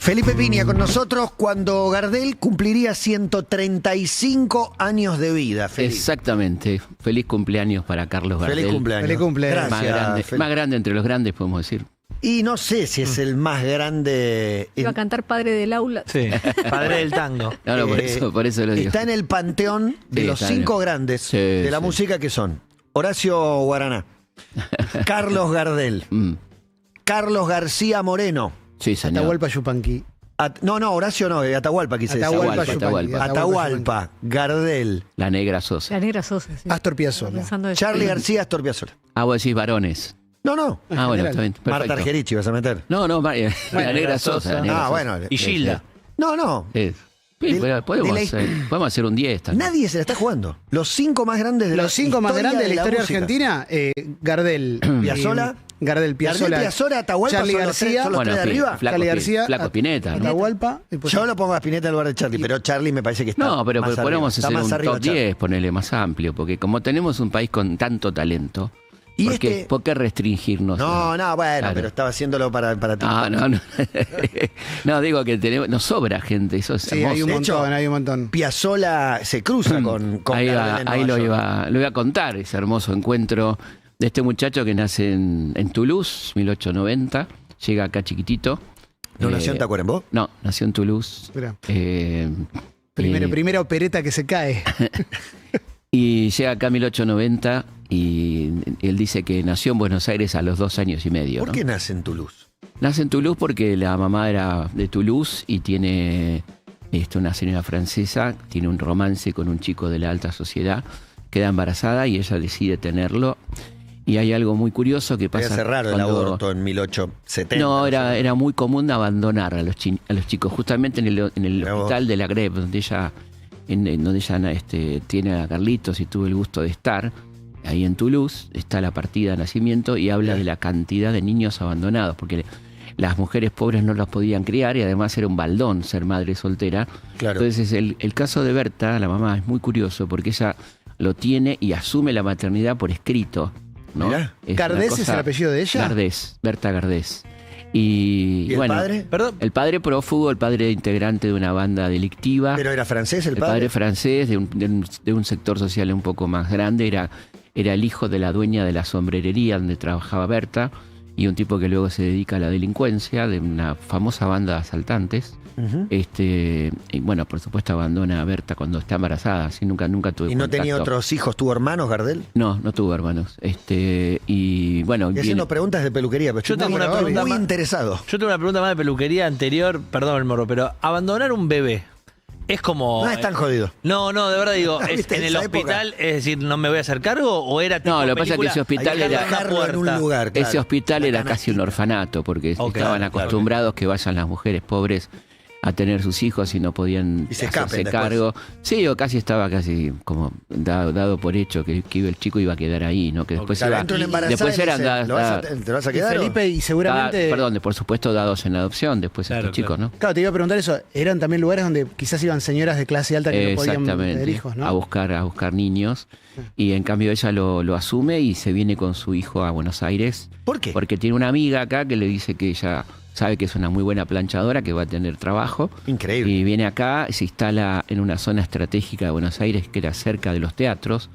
Felipe Piña con nosotros cuando Gardel cumpliría 135 años de vida. Felipe. Exactamente. Feliz cumpleaños para Carlos Gardel. Feliz cumpleaños. Feliz cumpleaños. Gracias, Más grande entre los grandes, podemos decir. Y no sé si es el más grande. Iba a cantar Padre del Aula. Sí, padre del tango. No, por eso lo digo. Está en el panteón de Sí, los está 5 grandes Sí, de la sí. música, que son Horacio Guaraná, Carlos Gardel, Carlos García Moreno. Sí, señor. Atahualpa Yupanqui. No, Horacio no, Atahualpa quise decir. Atahualpa Atahualpa. Yupanqui. Atahualpa, Gardel, La Negra Sosa. La Negra Sosa. Sí. Astor Piazzolla. Pensando eso. Charly García, Astor Piazzolla. Ah, vos decís varones. No. Ah, bueno, general. está bien. Marta Perfecto. Argerich vas a meter. No, la Negra Sosa. la Negra Sosa. Bueno. Y Gilda. No. Sí. Sí, De- podemos de la- podemos hacer un 10 también. Nadie se la está jugando. Los 5 más grandes de la Los 5 más grandes de la historia música. argentina, Gardel. Piazzolla. Gardel, Piazzolla. Gardel, Piazzolla, Atahualpa Charly son los tres- García. son los tres de arriba. Charly García. Flaco Spinetta, ¿no? Atahualpa. y pues- Yo lo pongo a Spinetta en lugar de Charlie, pero Charlie me parece que está No, pero más arriba. podemos Está hacer más un arriba top Charlie. 10, ponerle más amplio, porque como tenemos un país con tanto talento, Y ¿por qué restringirnos? No, bueno, Claro. pero estaba haciéndolo para ti. No. No, digo que nos sobra gente, eso es Sí, hermoso. hay un De hecho, montón, hay un montón. Piazzolla se cruza con Ahí, Gardel en ahí lo Nueva York. iba a contar, ese hermoso encuentro de este muchacho que nace en Toulouse, 1890, llega acá chiquitito. ¿No nació en Tacuarembó? No, nació en Toulouse. Mirá. Eh, Primera opereta que se cae. Y llega acá en 1890 y él dice que nació en Buenos Aires a los 2 años y medio. ¿Por ¿no? qué nace en Toulouse? Nace en Toulouse porque la mamá era de Toulouse y tiene una señora francesa, tiene un romance con un chico de la alta sociedad, queda embarazada y ella decide tenerlo. Y hay algo muy curioso que Puede pasa. ser raro el cuando- aborto en 1870. No, sé. era muy común abandonar a los chicos, justamente en el Mirá vos. hospital de la Greve, donde ella, donde ella tiene a Carlitos y tuvo el gusto de estar. Ahí en Toulouse está la partida de nacimiento y habla de la cantidad de niños abandonados, porque las mujeres pobres no los podían criar y además era un baldón ser madre soltera. Claro. Entonces el caso de Berta, la mamá, es muy curioso porque ella lo tiene y asume la maternidad por escrito, ¿no? Mirá. Es una ¿Gardés es cosa- el apellido de ella? Gardés, Berta Gardés. Y, ¿Y el bueno, padre? Perdón, el padre prófugo, el padre integrante de una banda delictiva. ¿Pero era francés el El padre? padre francés, de un sector social un poco más grande, era el hijo de la dueña de la sombrerería donde trabajaba Berta, y un tipo que luego se dedica a la delincuencia, de una famosa banda de asaltantes. Ujú. Y bueno, por supuesto abandona a Berta cuando está embarazada, así nunca tuve ¿Y no tenía contacto. otros hijos? ¿Tuvo hermanos, Gardel? No tuvo hermanos. Y bueno, Y viene- haciendo preguntas de peluquería, pero Yo tengo una pregunta muy más. interesado. yo tengo una pregunta más de peluquería anterior, perdón el morro, pero abandonar un bebé es como... No es tan jodido. No, de verdad digo, es ¿Viste? en En el esa hospital, es decir, ¿no me voy a hacer cargo o era tipo No, lo que pasa es que película, ese hospital hay que era- abrir una Dejarlo en un puerta? lugar, claro. Ese hospital La era casi canastita. un orfanato porque Ok, estaban claro. acostumbrados que vayan las mujeres pobres a tener sus hijos y no podían Y se hacerse escapen después. cargo. Sí, o estaba casi como dado por hecho que el chico iba a quedar ahí, ¿no? Que después Claro, iba, entra una embarazada después y le eran dice, dadas, ¿te vas a Y quedar? o? Felipe, y seguramente. perdón, por supuesto dados en adopción después Claro, estos chicos, ¿no? Claro, te iba a preguntar eso. Eran también lugares donde quizás iban señoras de clase alta que no podían tener Exactamente, hijos, ¿no? a buscar niños. Y en cambio ella lo asume y se viene con su hijo a Buenos Aires. ¿Por qué? Porque tiene una amiga acá que le dice que ella sabe que es una muy buena planchadora, que va a tener trabajo. Increíble. Y viene acá, se instala en una zona estratégica de Buenos Aires que era cerca de los teatros,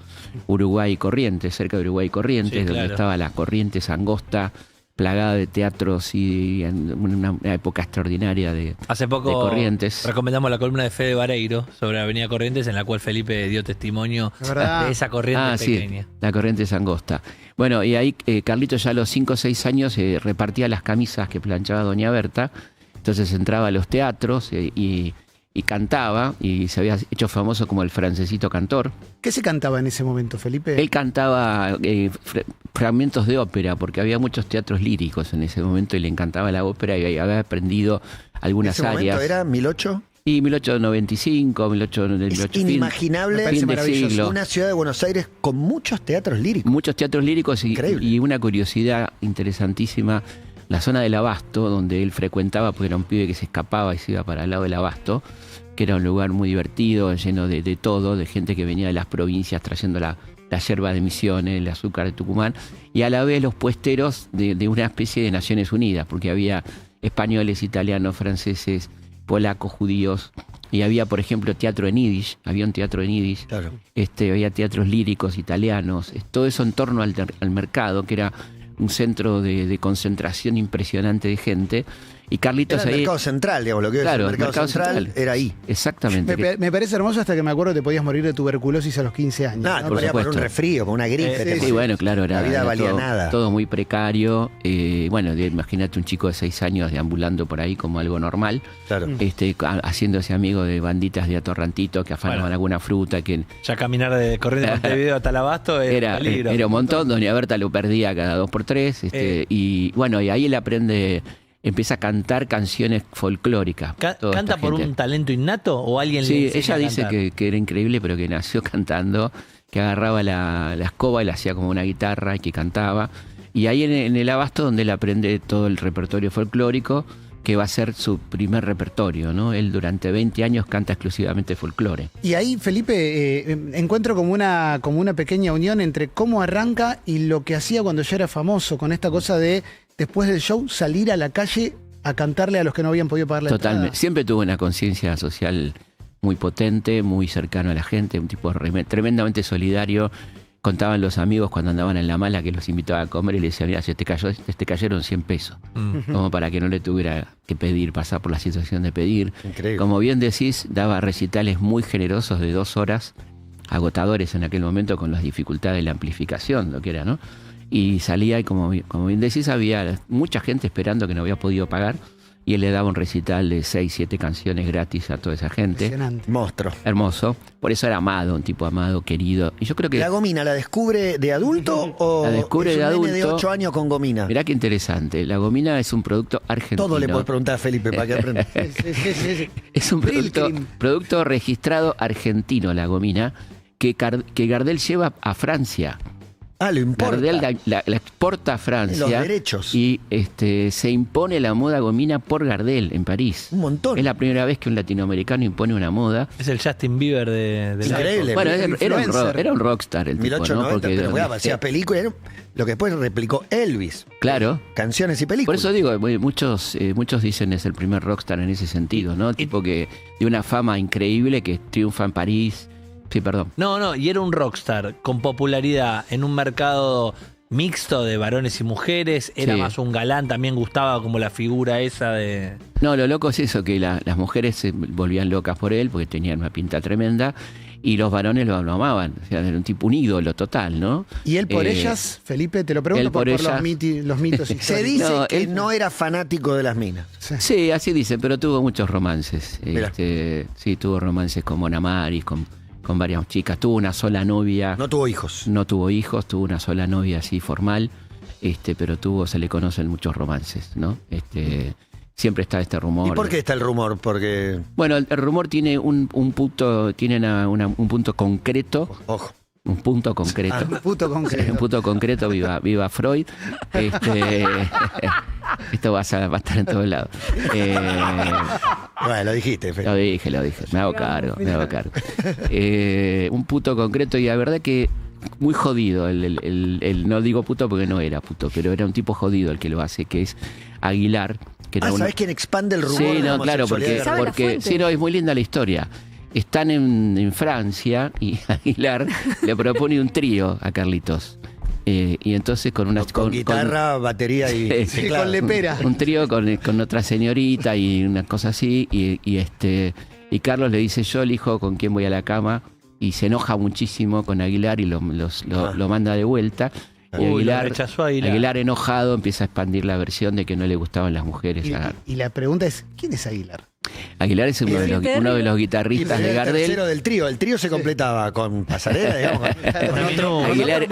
Uruguay y Corrientes, cerca de Uruguay y Corrientes, Sí, donde claro. estaba la Corrientes angosta, plagada de teatros y en una época extraordinaria de Hace poco de Corrientes. recomendamos la columna de Fede Vareiro sobre Avenida Corrientes, en la cual Felipe dio testimonio Es verdad. de esa corriente pequeña. Sí, la Corrientes angosta. Bueno, y ahí Carlitos ya a los 5 o 6 años repartía las camisas que planchaba doña Berta, entonces entraba a los teatros y cantaba, y se había hecho famoso como el francesito cantor. ¿Qué se cantaba en ese momento, Felipe? Él cantaba fragmentos de ópera, porque había muchos teatros líricos en ese momento y le encantaba la ópera y había aprendido algunas ¿Ese áreas. momento era 1008? Y 1895, 1800, Es inimaginable Me parece fin de maravilloso. siglo. una ciudad de Buenos Aires con muchos teatros líricos. Muchos teatros líricos Increíble. y una curiosidad interesantísima, la zona del Abasto, donde él frecuentaba, porque era un pibe que se escapaba y se iba para el lado del Abasto, que era un lugar muy divertido, lleno de todo, de gente que venía de las provincias trayendo la yerba de Misiones, el azúcar de Tucumán, y a la vez los puesteros de una especie de Naciones Unidas, porque había españoles, italianos, franceses, polacos, judíos. Y había, por ejemplo, teatro en yiddish, había un teatro en yiddish, Claro. había teatros líricos italianos, todo eso en torno al mercado, que era un centro de concentración impresionante de gente. Y Carlitos Era el ahí... mercado central, digamos, lo que es Claro, el mercado central era ahí. Exactamente. Me parece hermoso hasta que me acuerdo que te podías morir de tuberculosis a los 15 años. Nada, ¿no? te moría por un supuesto. resfrío, por una gripe. Sí, te Sí, morías. bueno, claro, era, La vida era valía todo, nada. todo muy precario. Imagínate un chico de 6 años deambulando por ahí como algo normal, Claro. haciéndose amigo de banditas de atorrantito que afanaban Bueno. alguna fruta, que Ya caminar corriendo de Montevideo hasta el Abasto es era peligro. un montón. Doña Berta lo perdía cada 2x3. Y bueno, y ahí él empieza a cantar canciones folclóricas. toda ¿Canta esta por gente. un talento innato o alguien le Sí, enseña ella a dice cantar? que era increíble, pero que nació cantando, que agarraba la escoba y la hacía como una guitarra y que cantaba. Y ahí en el Abasto donde él aprende todo el repertorio folclórico, que va a ser su primer repertorio, ¿no? Él durante 20 años canta exclusivamente folclore. Y ahí, Felipe, encuentro como una pequeña unión entre cómo arranca y lo que hacía cuando ya era famoso, con esta cosa de, después del show, salir a la calle a cantarle a los que no habían podido pagar la Totalmente. entrada. Siempre tuvo una conciencia social muy potente, muy cercano a la gente, un tipo tremendamente solidario. Contaban los amigos cuando andaban en la mala que los invitaba a comer y le decían, mira, si te cayeron 100 pesos. Como para que no le tuviera que pedir, pasar por la situación de pedir. Increíble. Como bien decís, daba recitales muy generosos de 2 horas, agotadores en aquel momento con las dificultades de la amplificación, lo que era, ¿no? Y salía y como bien decís, había mucha gente esperando que no había podido pagar y él le daba un recital de 6, 7 canciones gratis a toda esa gente. Impresionante. Monstruo. Hermoso. Por eso era amado, un tipo amado, querido. Y yo creo que... ¿La gomina la descubre de adulto o La descubre es un de nene de adulto. 8 años con gomina? Mirá qué interesante. La gomina es un producto argentino. Todo le puedes preguntar a Felipe para que aprenda. Sí. Es un Brilkrim. producto registrado argentino, la gomina, que Gardel lleva a Francia. Ah, lo importa. Gardel la exporta a Francia. Los derechos. Y se impone la moda gomina por Gardel en París. Un montón. Es la primera vez que un latinoamericano impone una moda. Es el Justin Bieber de la Increíble. Bueno, influencer. era un rockstar el tipo, ¿no? 1890, pero jugaba, hacía películas. Lo que después replicó Elvis. Claro. Canciones y Por películas. eso digo, muchos dicen es el primer rockstar en ese sentido, ¿no? Tipo que de una fama increíble que triunfa en París. Sí, perdón. No, y era un rockstar con popularidad en un mercado mixto de varones y mujeres. Era Sí. más un galán, también gustaba como la figura esa de... No, lo loco es eso, que las mujeres se volvían locas por él porque tenían una pinta tremenda y los varones lo amaban. O sea, era un tipo, un ídolo total, ¿no? Y él por Eh, ellas, Felipe, te lo pregunto él por por los ellas. los mitos Se históricos. dice No, que él- no era fanático de las minas. Sí, así dicen, pero tuvo muchos romances. Mirá. Sí, tuvo romances con Mona Maris, con varias chicas. Tuvo una sola novia. No tuvo hijos. No tuvo hijos, tuvo una sola novia así formal, pero se le conocen muchos romances, ¿no? Siempre está este rumor. ¿Y por qué está el rumor? Porque, Bueno, el rumor tiene un punto, un punto concreto, ojo, un punto concreto. Puto concreto. Un punto concreto, viva Freud. Esto va a estar en todos lados. bueno, lo dijiste, Felipe. Lo dije. Me hago cargo. Un puto concreto y la verdad que muy jodido. No digo puto porque no era puto, pero era un tipo jodido el que lo hace, que es Aguilar. Que era ¿Sabés quién expande el rumor? Sí, de la no, claro, homosexualidad? ¿Sabe la porque fuente? sí, no, es muy linda la historia. Están en Francia y Aguilar le propone un trío a Carlitos. Y entonces con una Con guitarra, batería y Sí, Sí, teclado. con lepera. un trío con otra señorita y una cosa así y Carlos le dice yo elijo con quién voy a la cama y se enoja muchísimo con Aguilar y lo manda de vuelta y Uy, lo Aguilar, rechazó Aguilar. Aguilar enojado empieza a expandir la versión de que no le gustaban las mujeres Y la pregunta es, ¿quién es Aguilar? Aguilar es uno de los Y guitarristas era de el Gardel. tercero del trío. El trío se completaba con pasarela, digamos.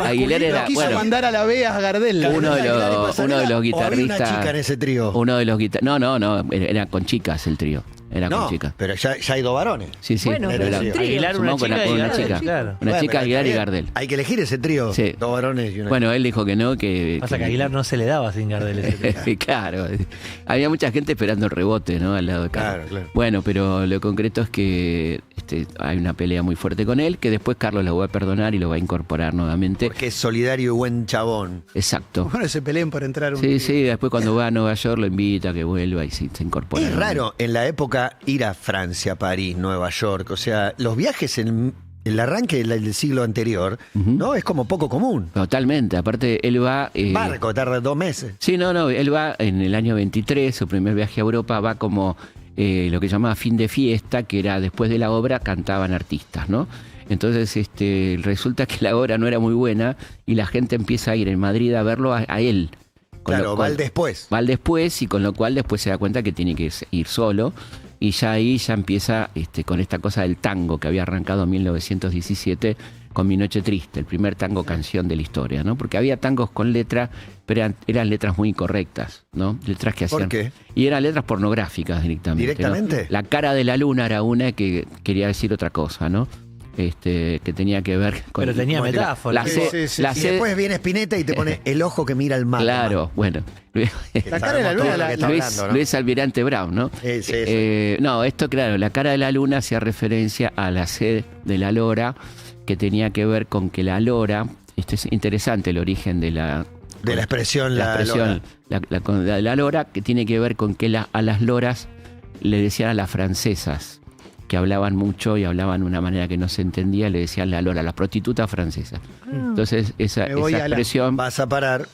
Aguilar era Lo quiso bueno, mandar a la B a Gardel. uno de Aguilar y los pasarela, uno de los o había una guitarristas. chica en ese trío. Uno de los guitarristas. No, era con chicas el trío. era No, con chica. pero ya hay dos varones. Sí, sí. Bueno, pero pero la- es un trío. Aguilar, sumó una con chica y una Gardel, chica. claro. Una Bueno, chica, pero Aguilar y está Gardel. bien. Hay que elegir ese trío. Sí. Dos varones y una Bueno, él dijo que no, que... Pasa que a Aguilar no se le daba sin Gardel ese trío. Claro, había mucha gente esperando el rebote, ¿no? Al lado de Carlos. Claro, claro. Bueno, pero lo concreto es que hay una pelea muy fuerte con él, que después Carlos lo va a perdonar y lo va a incorporar nuevamente. Porque es solidario y buen chabón. Exacto. Bueno, se peleen por entrar un Sí, sí, después cuando va a Nueva York lo invita a que vuelva y sí, se incorpora. Es raro en la época ir a Francia, París, Nueva York. O sea, los viajes en el arranque del siglo anterior, ¿no? Es como poco común. Totalmente, aparte él va... Barco, tarda 2 meses. Sí, no, él va en el año 23, su primer viaje a Europa, va como lo que llamaba fin de fiesta, que era después de la obra cantaban artistas, ¿no? Entonces resulta que la obra no era muy buena y la gente empieza a ir en Madrid a verlo a él. Con Claro, lo va cual- al después. Va al después y con lo cual después se da cuenta que tiene que ir solo y ya ahí ya empieza con esta cosa del tango que había arrancado en 1917 con Mi Noche Triste, el primer tango canción de la historia, ¿no? Porque había tangos con letra, pero eran letras muy incorrectas, ¿no? Letras que ¿Por hacían... qué? Y eran letras pornográficas directamente. ¿no? ¿Directamente? La cara de la luna era una que quería decir otra cosa, ¿no? Que tenía que ver con... Pero tenía Como que metáfora. La Sí, sed- sí, sí. la Y sed- después viene Spinetta y te pone el ojo que mira al mar. Claro, bueno. La cara de la luna, Luis Almirante Brown, ¿no? Sí. No, esto claro, la cara de la luna hacía referencia a la sed de la lora, que tenía que ver con que la lora, es interesante el origen de la expresión, la expresión, de la lora, que tiene que ver con que a las loras le decían a las francesas, que hablaban mucho y hablaban de una manera que no se entendía, le decían la lora, las prostitutas francesas. Entonces esa Me voy a la- expresión, Vas a parar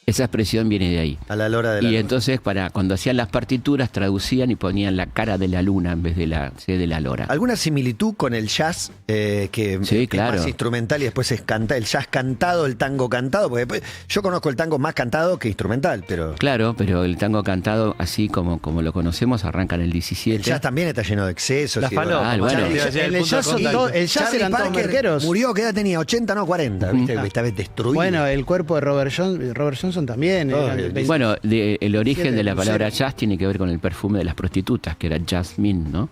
esa expresión viene de ahí. a la lora de la Y luna. entonces cuando hacían las partituras traducían y ponían la cara de la luna en vez de la C de la lora. ¿Alguna similitud con el jazz que Sí, es claro. más instrumental y después es el jazz cantado, el tango cantado? Porque después, yo conozco el tango más cantado que instrumental, pero Claro, pero el tango cantado, así como lo conocemos, arranca en el el 17. jazz también está lleno de excesos. La y de- falopa. bueno. Charlie, En iba a llegar el al punto jazz de son contacto. el jazz Charlie eran todos Parker merqueros. murió, ¿qué edad tenía? 80, no 40, ¿viste? Esta vez destruido. Bueno, el cuerpo de Robert Johnson también. Oh, eran el- 20. Bueno, el origen de la Lucero. palabra jazz tiene que ver con el perfume de las prostitutas, que era jasmine, ¿no?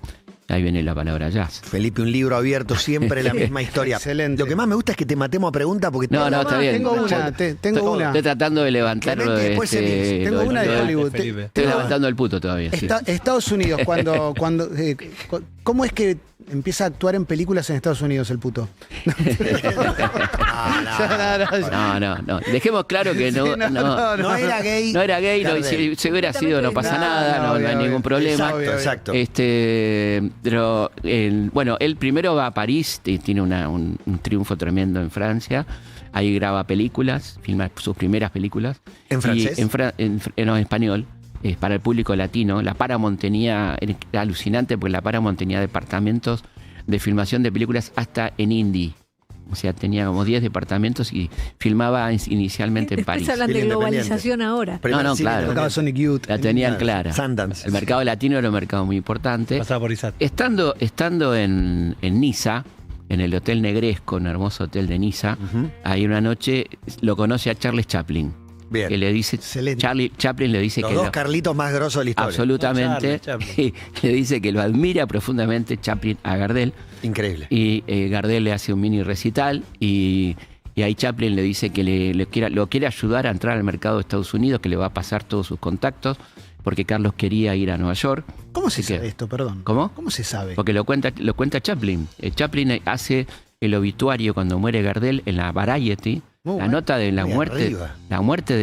Ahí viene la palabra jazz. Felipe, un libro abierto, siempre la misma historia. Excelente. Lo que más me gusta es que te matemos a preguntas porque No, todo- no, está bien. Tengo una, tengo una. Estoy tratando de levantarlo. Clemente y después Emil. Tengo una de Hollywood. Felipe. Estoy levantando el puto todavía. sí. Estados Unidos, ¿cómo es que empieza a actuar en películas en Estados Unidos el puto? No. Dejemos claro que no, Sí, No era gay. No era gay, no, y Gardel. si hubiera sido no pasa nada, no hay obvio, ningún obvio. problema. Exacto. Pero bueno, él primero va a París, tiene un triunfo tremendo en Francia. Ahí graba películas, filma sus primeras películas. ¿En Y francés? no, en español. Para el público latino. La Paramount era alucinante porque la Paramount tenía departamentos de filmación de películas hasta en hindi. O sea, tenía como 10 departamentos y filmaba inicialmente en París. Después hablan de Cine globalización ahora. Primer No, cine claro. independiente. Tocaba Sonic Youth. La tenían Claro, clara. Sundance. El mercado latino era un mercado muy importante. Pasaba por Isat. Estando en Niza, en el Hotel Negresco, un hermoso hotel de Niza, ahí una noche lo conoce a Charles Chaplin. Bien. Que le dice, Excelente. Chaplin le dice Los que dos lo- Carlitos más grosos de la historia. absolutamente Charlie. le dice que lo admira profundamente Chaplin a Gardel Increíble. y Gardel le hace un mini recital y ahí Chaplin le dice que lo quiere ayudar a entrar al mercado de Estados Unidos, que le va a pasar todos sus contactos porque Carlos quería ir a Nueva York. ¿Cómo se Así que- sabe esto, perdón? ¿Cómo? ¿Cómo se sabe? Porque lo cuenta Chaplin. Chaplin hace el obituario cuando muere Gardel en la Variety. Muy La bueno. nota de la Muy muerte, arriba.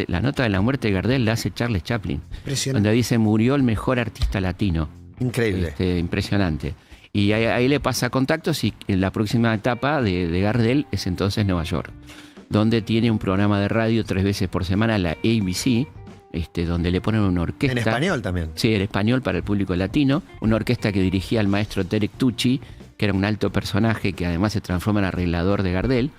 la nota de la muerte de Gardel la hace Charles Chaplin, Impresionante. donde dice murió el mejor artista latino. Increíble. Impresionante. Y ahí le pasa contactos y en la próxima etapa de Gardel es entonces Nueva York, donde tiene un programa de radio 3 veces por semana, la ABC, donde le ponen una orquesta. En español también. Sí, en español para el público latino. Una orquesta que dirigía el maestro Terek Tucci, que era un alto personaje que además se transforma en arreglador de Gardel.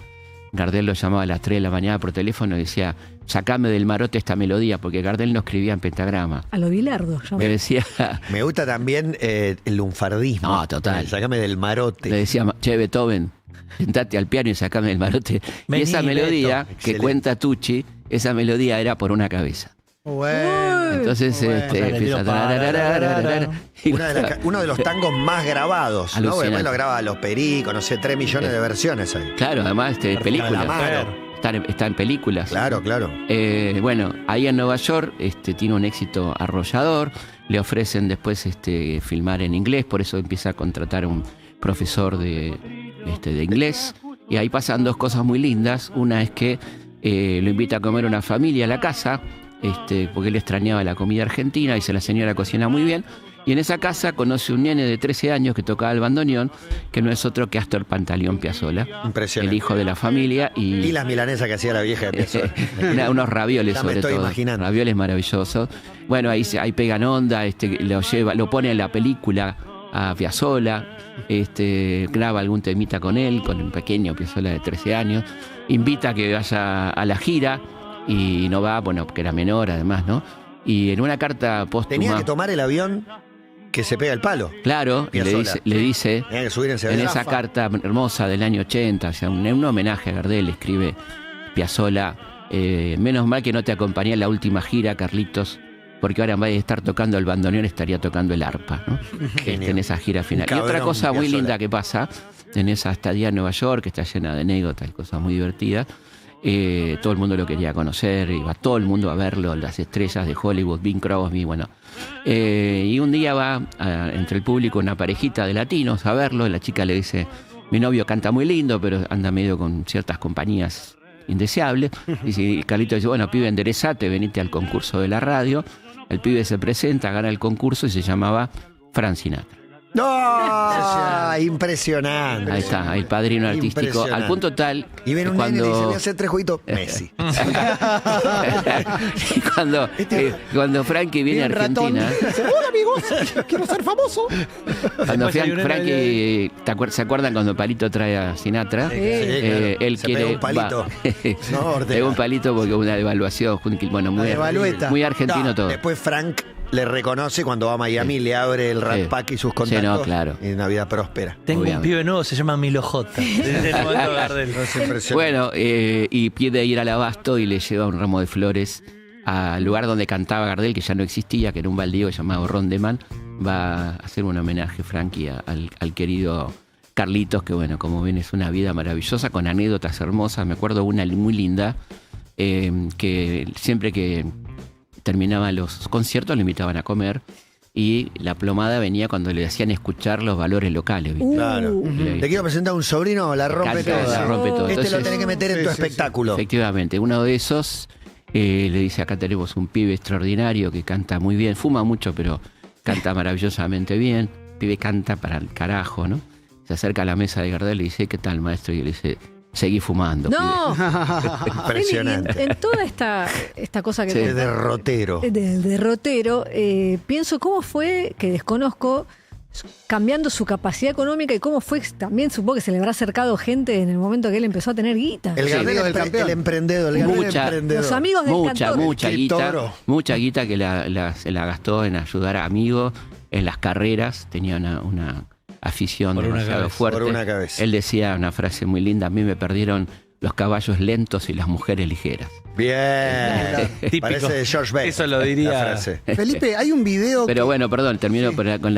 Gardel lo llamaba a las 3 de la mañana por teléfono y decía, sacame del marote esta melodía, porque Gardel no escribía en pentagrama. A lo Bilardo. ya. Le decía, Me gusta también el lunfardismo. No, total. Sácame del marote. le decía, che, Beethoven, sentate al piano y sacame del marote. Vení, y esa melodía Beto. que Excelente. cuenta Tucci, esa melodía era por una cabeza. Bueno. Entonces empieza y Uno de los tangos más grabados, ¿no? Alucinante. Después lo graba Los Pericos, no sé, 3 millones de versiones ahí. claro, además películas. Calamaro. Está en películas. Claro, claro. Bueno, ahí en Nueva York tiene un éxito arrollador. Le ofrecen después filmar en inglés, por eso empieza a contratar un profesor de inglés. Y ahí pasan dos cosas muy lindas. Una es que lo invita a comer una familia a la casa, porque él extrañaba la comida argentina, dice la señora cocina muy bien. Y en esa casa conoce un nene de 13 años que tocaba el bandoneón, que no es otro que Astor Pantaleón Piazzolla, Impresionante. el hijo de la familia. Y las milanesas que hacía la vieja de Piazzolla. Unos ravioles Ya me sobre estoy todo. imaginando. Ravioles maravillosos. Bueno, ahí pegan onda, lo pone en la película a Piazzolla, graba algún temita con él, con un pequeño Piazzolla de 13 años, invita a que vaya a la gira y no va, bueno, porque era menor además, ¿no? Y en una carta póstuma... Tenía que tomar el avión que se pega el palo. Claro, y Piazzolla. le dice Tenía que subir en en Sevilla. esa carta hermosa del año 80, o sea, un homenaje a Gardel, escribe Piazzolla, menos mal que no te acompañé en la última gira, Carlitos, porque ahora en vez de estar tocando el bandoneón estaría tocando el arpa, ¿no? Genio. En esa gira final. Un Y otra cabrón, cosa muy Piazzolla. linda que pasa en esa estadía en Nueva York, que está llena de anécdotas y cosas muy divertidas, todo el mundo lo quería conocer, iba todo el mundo a verlo, las estrellas de Hollywood, Bing Crosby, bueno. Y un día va entre el público una parejita de latinos a verlo, la chica le dice, mi novio canta muy lindo, pero anda medio con ciertas compañías indeseables. Y Carlito dice, bueno, pibe, enderezate, venite al concurso de la radio. El pibe se presenta, gana el concurso y se llamaba Frank Sinatra. ¡No! Impresionante. Ahí está, el padrino artístico, Impresionante. al punto tal Y viene un que nene y dice, voy a hacer 3 jueguitos. Messi. cuando Frankie viene a Bien ratón. Argentina, Hola amigos, quiero ser famoso. cuando Después hay una- Frankie, ¿se acuerdan cuando Palito trae a Sinatra? Sí, Él Se quiere pega un palito. No, Ortega. pega un palito porque una devaluación, bueno, muy, La devalueta. muy argentino No, todo. Después Frank le reconoce cuando va a Miami, le abre el Rat Sí. Pack y sus Sí, contactos. no, claro. Y una vida próspera. Tengo Obviamente. un pibe nuevo, se llama Milo J. Desde el momento Gardel. Es impresionante. Bueno, y pide ir al abasto y le lleva un ramo de flores al lugar donde cantaba Gardel, que ya no existía, que era un baldío llamado Rondeman. Va a hacer un homenaje, Frankie, al querido Carlitos, que bueno, como ven, es una vida maravillosa, con anécdotas hermosas. Me acuerdo una muy linda, que siempre que terminaban los conciertos lo invitaban a comer, y la plomada venía cuando le hacían escuchar los valores locales, ¿viste? Claro. Le- Te quiero presentar un sobrino, la rompe Canta, toda. la rompe todo. Este lo Entonces, tenés que meter en Sí, tu sí, sí. espectáculo. efectivamente, uno de esos le dice, acá tenemos un pibe extraordinario que canta muy bien, fuma mucho, pero canta maravillosamente bien. El pibe canta para el carajo, ¿no? Se acerca a la mesa de Gardel y le dice, ¿qué tal, maestro? Y le dice, seguí fumando, No, Impresionante. en toda esta cosa que Sí. De derrotero. de derrotero, pienso cómo fue, que desconozco, cambiando su capacidad económica y cómo fue, también supongo que se le habrá acercado gente en el momento que él empezó a tener guita. El Sí. Gardel Amigo del campeón. el emprendedor, el Gardel Mucha- emprendedor. Los amigos del cantor. mucha Criptoro. mucha guita que se la gastó en ayudar a amigos en las carreras. Tenía una afición Por una demasiado cabeza. fuerte. Por una cabeza. Él decía una frase muy linda, a mí me perdieron los caballos lentos y las mujeres ligeras. Bien. Típico. Parece de George Best. Eso lo diría- la frase. Felipe, hay un video Pero que- bueno, perdón, termino con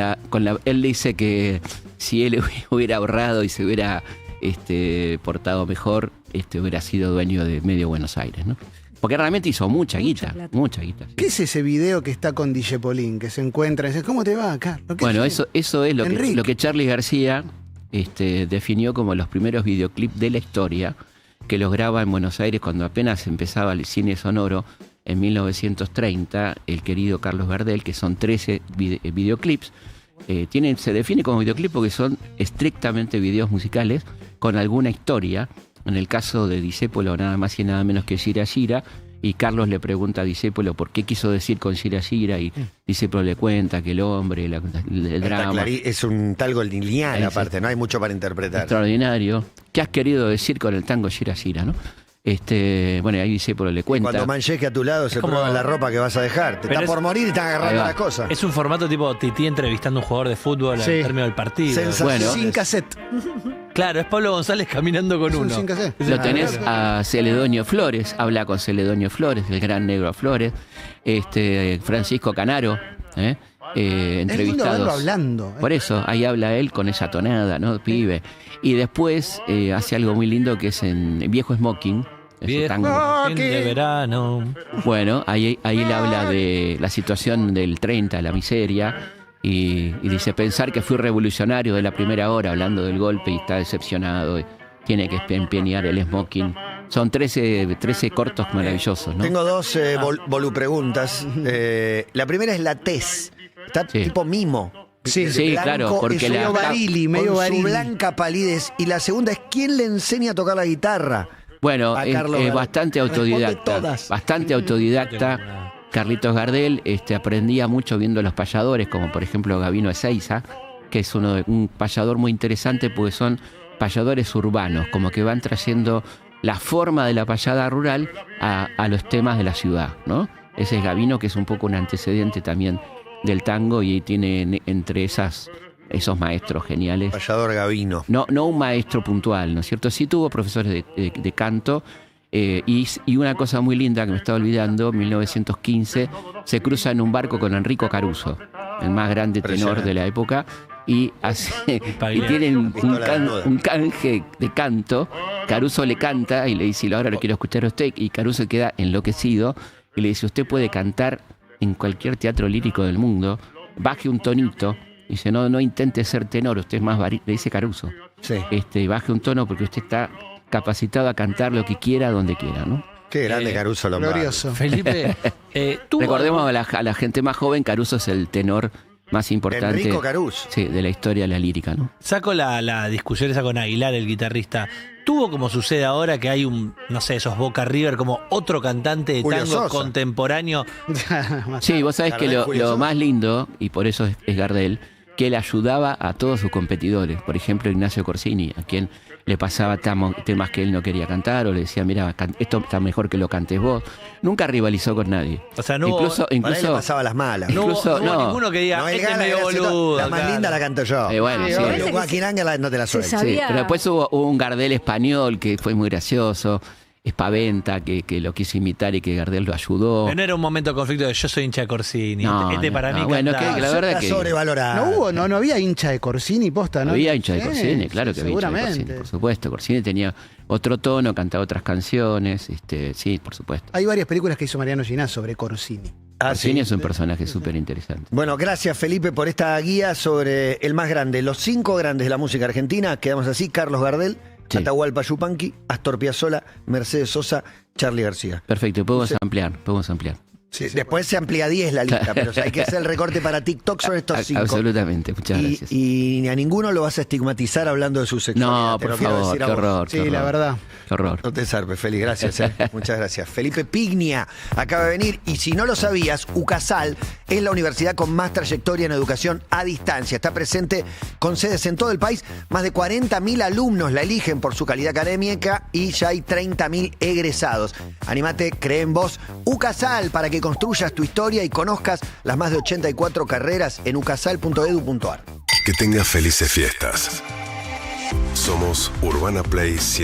la él dice que si él hubiera ahorrado y se hubiera portado mejor, hubiera sido dueño de medio Buenos Aires, ¿no? Porque realmente hizo mucha guita, plata. mucha guita. Sí. ¿Qué es ese video que está con DJ Polín? Que se encuentra y dice, ¿cómo te va acá? Bueno, eso es Enrique. lo que Charly García definió como los primeros videoclips de la historia, que los graba en Buenos Aires cuando apenas empezaba el cine sonoro en 1930, el querido Carlos Gardel, que son 13 videoclips. Se define como videoclip porque son estrictamente videos musicales con alguna historia. En el caso de Discépolo, nada más y nada menos que Gira Gira, y Carlos le pregunta a Discépolo por qué quiso decir con Gira Gira, y Discépolo le cuenta que el hombre, el Está drama, es un talgo lineal Sí, aparte, no hay mucho para interpretar. extraordinario. ¿Qué has querido decir con el tango Gira Gira, no? Bueno, y ahí Discépolo le cuenta. Cuando Man llegue a tu lado se como- prueba la ropa que vas a dejar. Te Pero está es- por morir y están Ahí agarrando va. las cosas. Es un formato tipo Tití entrevistando a un jugador de fútbol Sí. al término del partido. Sensacional. Bueno. Sin cassette. Claro, es Pablo González caminando con Es un uno. sin cassette. Lo tenés a Celedonio Flores, habla con Celedonio Flores, el gran negro Flores, Francisco Canaro, Es lindo verlo entrevistados. hablando. Por eso, ahí habla él con esa tonada, ¿no? Pibe. Y después hace algo muy lindo que es en Viejo Smoking. ese Viejo tango. fin de verano. Bueno, ahí él habla de la situación del 30, la miseria, y dice, pensar que fui revolucionario de la primera hora, hablando del golpe, y está decepcionado, y tiene que empeñar el smoking. Son 13 cortos maravillosos, ¿no? Tengo dos volupreguntas. La primera es la tez. Está Sí. tipo mimo. Sí, Sí, Blanco, claro, porque es medio la, Barili, con medio su Barili. blanca palidez. Y la segunda es ¿quién le enseña a tocar la guitarra? bueno, a es Carlos Gardel. bastante Responde autodidacta. todas. Bastante autodidacta. Carlitos Gardel aprendía mucho viendo los payadores, como por ejemplo Gabino Ezeiza, que es un payador muy interesante porque son payadores urbanos, como que van trayendo la forma de la payada rural a los temas de la ciudad, ¿no? Ese es Gabino, que es un poco un antecedente también del tango y tiene entre esos maestros geniales. Payador Gavino. No un maestro puntual, ¿no es cierto? Sí tuvo profesores de canto y una cosa muy linda que me estaba olvidando, en 1915 se cruza en un barco con Enrico Caruso, el más grande tenor Impresionante. de la época, y Pagliari. tienen un Pistola desnuda. canje de canto. Caruso le canta y le dice, ahora lo quiero escuchar a usted, y Caruso queda enloquecido y le dice, usted puede cantar en cualquier teatro lírico del mundo, baje un tonito. Dice, no intente ser tenor, usted es más le dice Caruso. Sí. Baje un tono porque usted está capacitado a cantar lo que quiera, donde quiera, ¿no? Qué grande Caruso Lombardi. Glorioso. Felipe, tú Recordemos a la gente más joven, Caruso es el tenor más importante Enrico Caruso. sí, de la historia de la lírica, ¿no? saco la discusión esa con Aguilar, el guitarrista. Tuvo como sucede ahora que hay esos Boca River, como otro cantante de Julio tango Sosa. contemporáneo. Sí, vos sabés que Gardel, Julio lo Sosa. más lindo, y por eso es Gardel, que él ayudaba a todos sus competidores. Por ejemplo, Ignacio Corsini, a quien le pasaba temas que él no quería cantar, o le decía, mira, esto está mejor que lo cantes vos. Nunca rivalizó con nadie. O sea, no incluso, Para él le incluso pasaba las malas. No, Incluso- no hubo no. ninguno que diga, No, él este es gana, medio él hace todo. boludo. La más claro. linda la canto yo. bueno, Sí, sí. parece que Joaquín Ángel no te la se suelto. sabe. Sí, Había- pero después hubo un Gardel español que fue muy gracioso, espaventa, que lo quiso imitar y que Gardel lo ayudó. Pero no era un momento de conflicto de yo soy hincha de Corsini. No, este no, para no. mí Bueno, canta- que la verdad Está que- sobrevalorada. No había hincha de Corsini, posta, ¿no? Había hincha de Sí, Corsini, claro que había hincha de Corsini, seguramente. por supuesto. Corsini tenía otro tono, cantaba otras canciones, sí, por supuesto. Hay varias películas que hizo Mariano Ginás sobre Corsini. Ah, Corsini sí. es un personaje súper interesante. Bueno, gracias Felipe por esta guía sobre el más grande, los 5 grandes de la música argentina. Quedamos así: Carlos Gardel, Sí. Atahualpa Yupanqui, Astor Piazzolla, Mercedes Sosa, Charly García. Perfecto, podemos ampliar. Después se amplía a 10 la lista, pero hay que hacer el recorte para TikTok sobre estos 5. Absolutamente, muchas gracias. Y a ninguno lo vas a estigmatizar hablando de su sexualidad. No, te por lo quiero favor, decir qué a vos. horror. Sí, qué la horror, verdad. Qué horror. No te zarpes, Feli, gracias. Muchas gracias. Felipe Pignia acaba de venir y si no lo sabías, UCASAL es la universidad con más trayectoria en educación a distancia. Está presente con sedes en todo el país. Más de 40.000 alumnos la eligen por su calidad académica y ya hay 30.000 egresados. Anímate, cree en vos. UCASAL, para que construyas tu historia y conozcas las más de 84 carreras en ucasal.edu.ar. Que tengas felices fiestas. Somos Urbana Play 100.